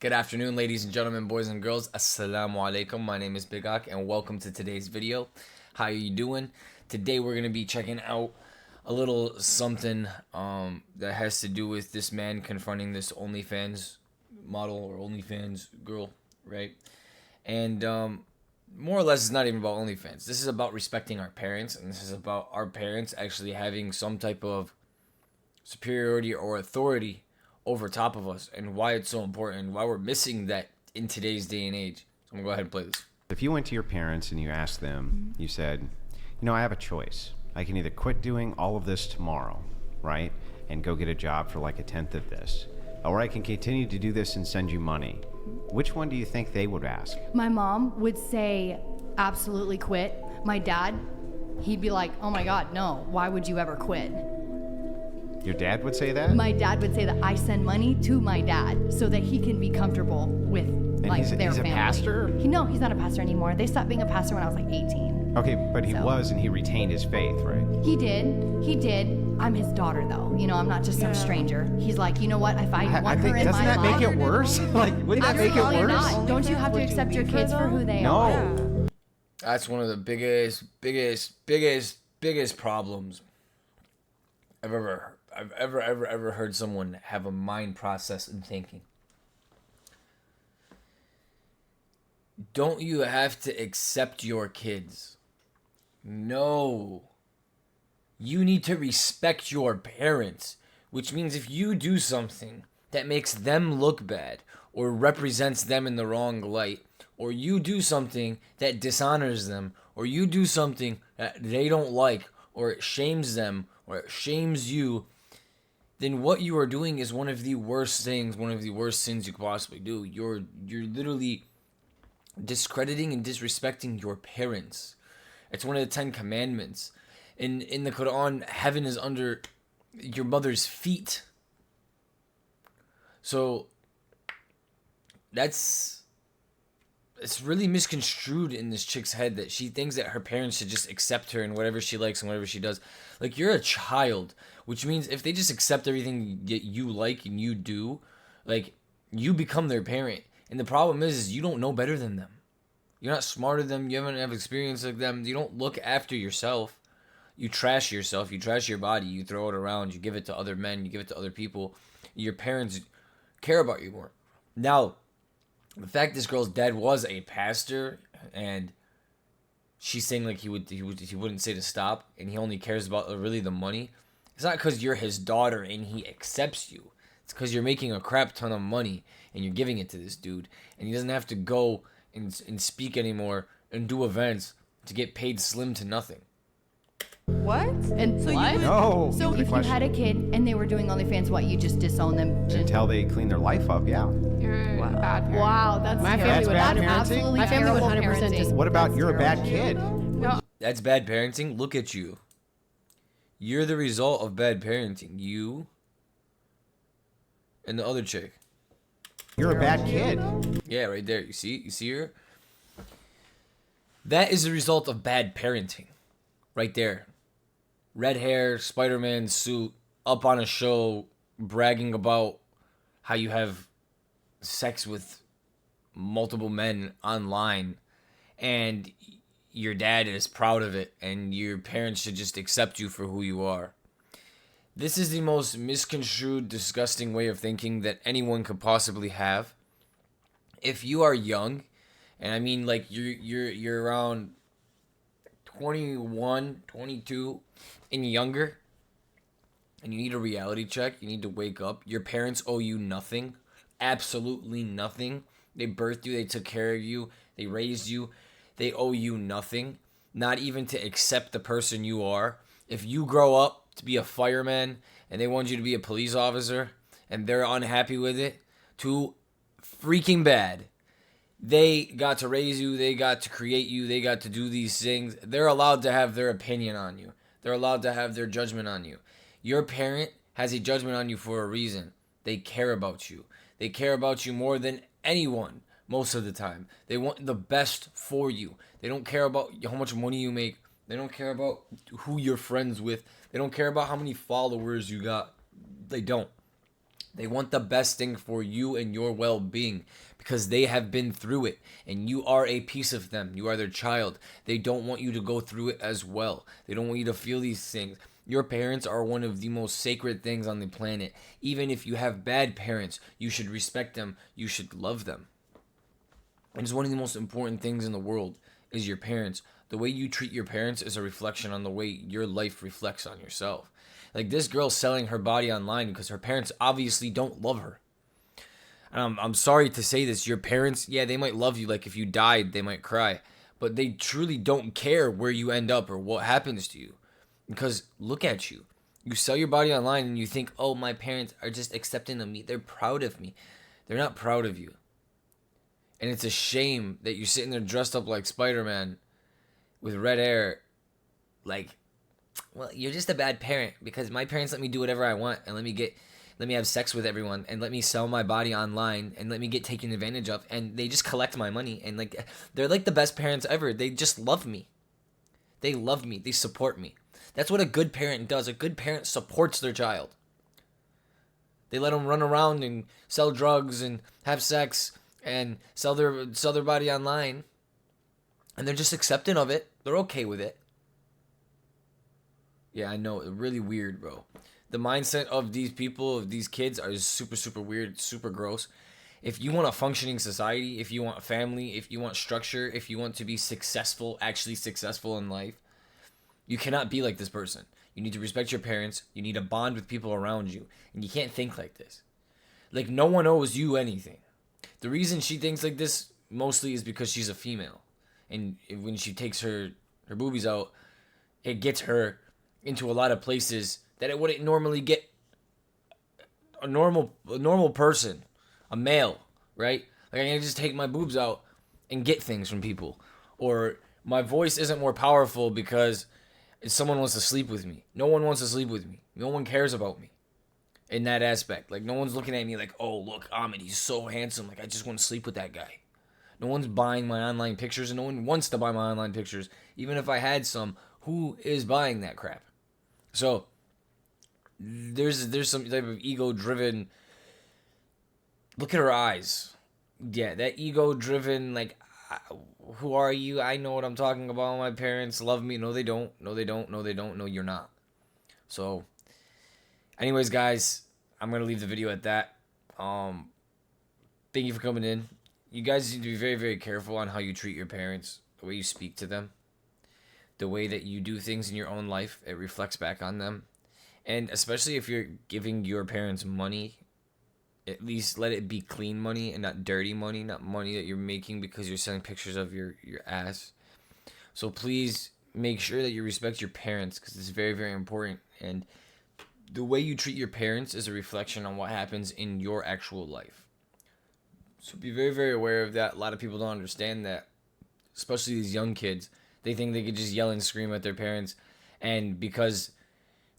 Good afternoon, ladies and gentlemen, boys and girls. Assalamu alaikum. My name is Big Ak, and welcome to today's video. How are you doing? Today we're gonna be checking out a little something that has to do with this man confronting this OnlyFans model or OnlyFans girl, right? And more or less, it's not even about OnlyFans. This is about respecting our parents, and this is about our parents actually having some type of superiority or authority over top of us, and why it's so important and why we're missing that in today's day and age. So I'm gonna go ahead and play this. If you went to your parents and you asked them, you said, I have a choice. I can either quit doing all of this tomorrow, right, and go get a job for like a tenth of this, or I can continue to do this and send you money. Which one do you think they would ask? My mom would say, absolutely quit. My dad, he'd be like, oh my God, no, why would you ever quit? Your dad would say that? My dad would say that I send money to my dad so that he can be comfortable with their he's family. A pastor? No, he's not a pastor anymore. They stopped being a pastor when I was like 18. Okay, but he was, and he retained his faith, right? He did. I'm his daughter, though. I'm not just some stranger. He's like, you know what? If I want her in my life. Doesn't that make it worse? Wouldn't that make it Absolutely worse? not. Don't you have to accept your kids for who they are? No. That's one of the biggest problems I've ever heard someone have a mind process and thinking. Don't you have to accept your kids? No. You need to respect your parents, which means if you do something that makes them look bad or represents them in the wrong light, or you do something that dishonors them, or you do something that they don't like, or it shames them, or it shames you, then what you are doing is one of the worst things, one of the worst sins you could possibly do. You're literally discrediting and disrespecting your parents. It's one of the 10 commandments. In the Quran, heaven is under your mother's feet. So it's really misconstrued in this chick's head that she thinks that her parents should just accept her and whatever she likes and whatever she does. Like, you're a child, which means if they just accept everything that you like and you do, like, you become their parent. And the problem is you don't know better than them. You're not smarter than them. You haven't have experience like them. You don't look after yourself. You trash yourself. You trash your body. You throw it around. You give it to other men. You give it to other people. Your parents care about you more. Now, the fact this girl's dad was a pastor and she's saying like he wouldn't say to stop and he only cares about really the money. It's not because you're his daughter and he accepts you. It's because you're making a crap ton of money and you're giving it to this dude, and he doesn't have to go and speak anymore and do events to get paid slim to nothing. What? And so what? No. So if you had a kid and they were doing OnlyFans, what, you just disown them? Until they clean their life up, yeah. You're a bad parent. Wow, that's My terrible. family would That's bad That's parenting? absolutely My family would terrible 100% parenting. What about you're a bad kid? No. That's bad parenting? Look at you. You're the result of bad parenting. You and the other chick. You're a bad kid. Yeah, right there. You see her? That is the result of bad parenting. Right there. Red hair, Spider-Man suit, up on a show, bragging about how you have sex with multiple men online, and your dad is proud of it, and your parents should just accept you for who you are. This is the most misconstrued, disgusting way of thinking that anyone could possibly have. If you are young, and I mean like you're around 21, 22 and younger, and you need a reality check, you need to wake up. Your parents owe you nothing, absolutely nothing. They birthed you, they took care of you, they raised you. They owe you nothing, not even to accept the person you are. If you grow up to be a fireman and they want you to be a police officer and they're unhappy with it, too freaking bad. They got to raise you, they got to create you, they got to do these things. They're allowed to have their opinion on you. They're allowed to have their judgment on you. Your parent has a judgment on you for a reason. They care about you. They care about you more than anyone most of the time. They want the best for you. They don't care about how much money you make. They don't care about who you're friends with. They don't care about how many followers you got. They don't. They want the best thing for you and your well-being because they have been through it and you are a piece of them. You are their child. They don't want you to go through it as well. They don't want you to feel these things. Your parents are one of the most sacred things on the planet. Even if you have bad parents, you should respect them. You should love them. And it's one of the most important things in the world is your parents. The way you treat your parents is a reflection on the way your life reflects on yourself. Like this girl selling her body online because her parents obviously don't love her. I'm sorry to say this. Your parents, yeah, they might love you. Like if you died, they might cry. But they truly don't care where you end up or what happens to you. Because look at you. You sell your body online and you think, oh, my parents are just accepting of me. They're proud of me. They're not proud of you. And it's a shame that you're sitting there dressed up like Spider-Man with red hair. Like, well, you're just a bad parent because my parents let me do whatever I want and let me have sex with everyone and let me sell my body online and let me get taken advantage of, and they just collect my money and like they're like the best parents ever. They just love me. They love me. They support me. That's what a good parent does. A good parent supports their child. They let them run around and sell drugs and have sex and sell their body online, and they're just accepting of it. They're okay with it. Yeah, I know. Really weird, bro. The mindset of these people, of these kids, are super, super weird, super gross. If you want a functioning society, if you want a family, if you want structure, if you want to be successful, actually successful in life, you cannot be like this person. You need to respect your parents. You need to bond with people around you. And you can't think like this. Like, no one owes you anything. The reason she thinks like this mostly is because she's a female. And when she takes her boobies out, it gets her into a lot of places that it wouldn't normally get a normal person, a male, right? Like, I can just take my boobs out and get things from people. Or my voice isn't more powerful because someone wants to sleep with me. No one wants to sleep with me. No one cares about me in that aspect. Like, no one's looking at me like, oh, look, Ahmed, he's so handsome. Like, I just want to sleep with that guy. No one's buying my online pictures, and no one wants to buy my online pictures. Even if I had some, who is buying that crap? So there's some type of ego-driven. Look at her eyes. Yeah, that ego-driven, like, who are you? I know what I'm talking about. My parents love me. No, they don't. No, they don't. No, they don't. No, you're not. So, anyways, guys, I'm going to leave the video at that. Thank you for coming in. You guys need to be very, very careful on how you treat your parents, the way you speak to them, the way that you do things in your own life. It reflects back on them. And especially if you're giving your parents money, at least let it be clean money and not dirty money, not money that you're making because you're sending pictures of your ass. So please make sure that you respect your parents because it's very, very important. And the way you treat your parents is a reflection on what happens in your actual life. So be very, very aware of that. A lot of people don't understand that, especially these young kids. They think they could just yell and scream at their parents, and because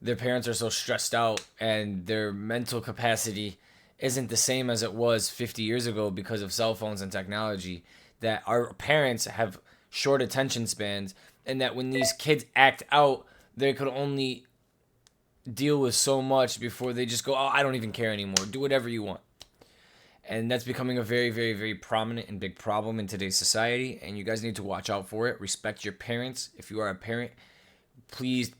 their parents are so stressed out and their mental capacity isn't the same as it was 50 years ago because of cell phones and technology, that our parents have short attention spans, and that when these kids act out, they could only deal with so much before they just go, oh, I don't even care anymore. Do whatever you want. And that's becoming a very, very, very prominent and big problem in today's society, and you guys need to watch out for it. Respect your parents. If you are a parent, please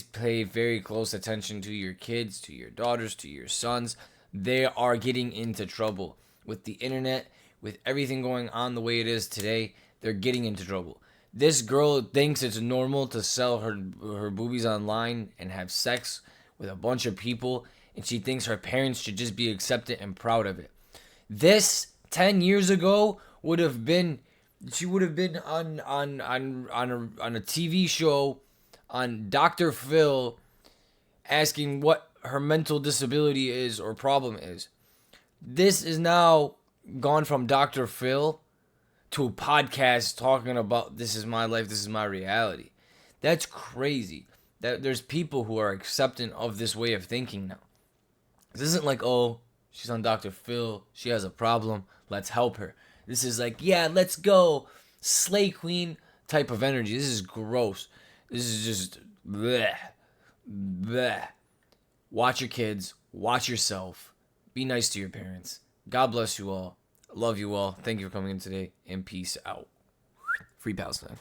pay very close attention to your kids, to your daughters, to your sons. They are getting into trouble with the internet, with everything going on the way it is today. They're getting into trouble. This girl thinks it's normal to sell her boobies online and have sex with a bunch of people, and she thinks her parents should just be accepted and proud of it. This 10 years ago she would have been on a TV show on Dr. Phil asking what her mental disability is or problem is. This is now gone from Dr. Phil to a podcast talking about this is my life, this is my reality. That's crazy. That there's people who are accepting of this way of thinking now. This isn't like, oh, she's on Dr. Phil, she has a problem, let's help her. This is like, yeah, let's go, slay queen type of energy. This is gross. This is just bleh, bleh. Watch your kids, watch yourself, Be nice to your parents. God bless you all. Love you all. Thank you for coming in today, and peace out. Free Palestine.